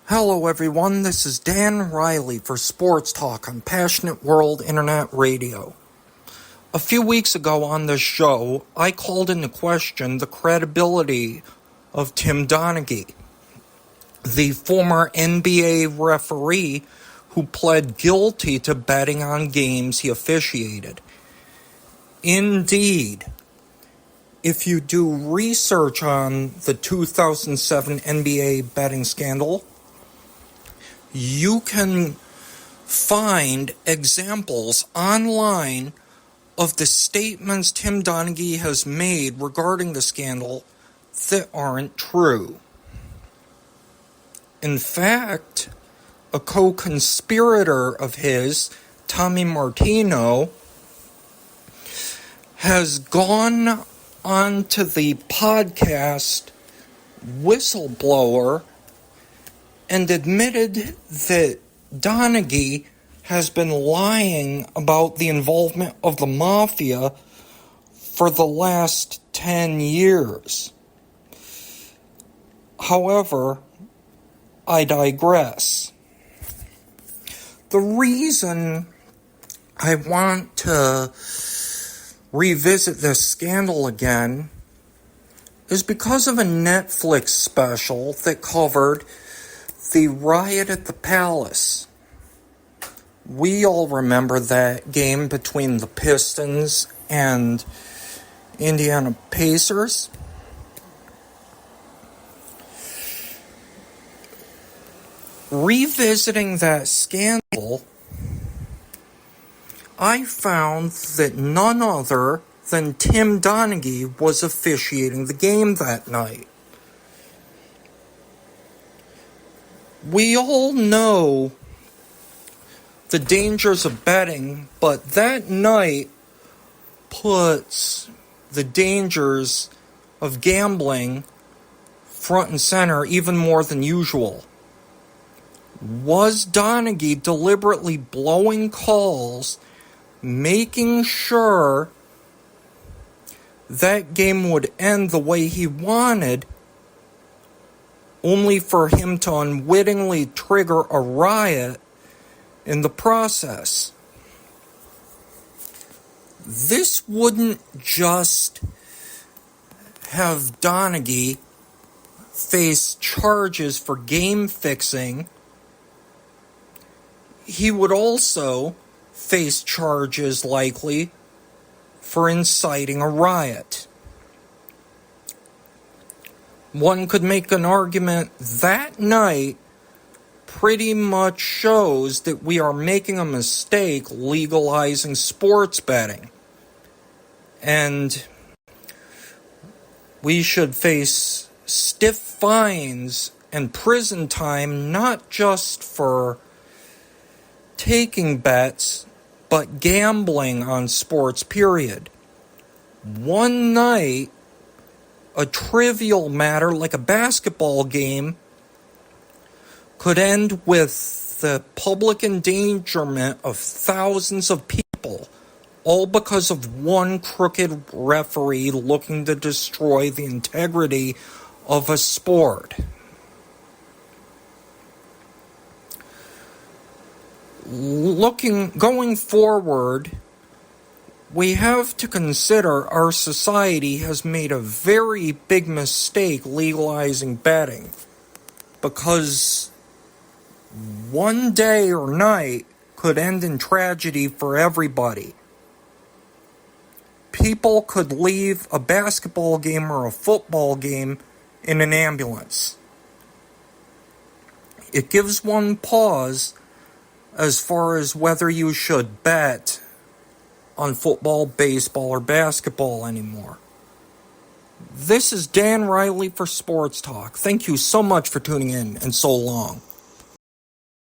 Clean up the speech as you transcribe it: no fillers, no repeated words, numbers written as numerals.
Hello everyone, this is Dan Riley for Sports Talk on Passionate World Internet Radio. A few weeks ago on this show, I called into question the credibility of Tim Donaghy, the former NBA referee who pled guilty to betting on games he officiated. Indeed, if you do research on the 2007 NBA betting scandal, you can find examples online of the statements Tim Donaghy has made regarding the scandal that aren't true. In fact, a co-conspirator of his, Tommy Martino, has gone onto the podcast Whistleblower and admitted that Donaghy has been lying about the involvement of the mafia for the last 10 years. However, I digress. The reason I want to revisit this scandal again is because of a Netflix special that covered the riot at the Palace. We all remember that game between the Pistons and Indiana Pacers. Revisiting that scandal, I found that none other than Tim Donaghy was officiating the game that night. We all know the dangers of betting, but that night puts the dangers of gambling front and center even more than usual. Was Donaghy deliberately blowing calls, making sure that game would end the way he wanted, only for him to unwittingly trigger a riot in the process? This wouldn't just have Donaghy face charges for game fixing. He would also face charges likely for inciting a riot. One could make an argument that night pretty much shows that we are making a mistake legalizing sports betting. And we should face stiff fines and prison time, not just for taking bets, but gambling on sports, period. One night, a trivial matter like a basketball game could end with the public endangerment of thousands of people, all because of one crooked referee looking to destroy the integrity of a sport. Going forward, we have to consider our society has made a very big mistake legalizing betting, because one day or night could end in tragedy for everybody. People could leave a basketball game or a football game in an ambulance. It gives one pause as far as whether you should bet on football, baseball, or basketball anymore. This is Dan Riley for Sports Talk. Thank you so much for tuning in, and so long.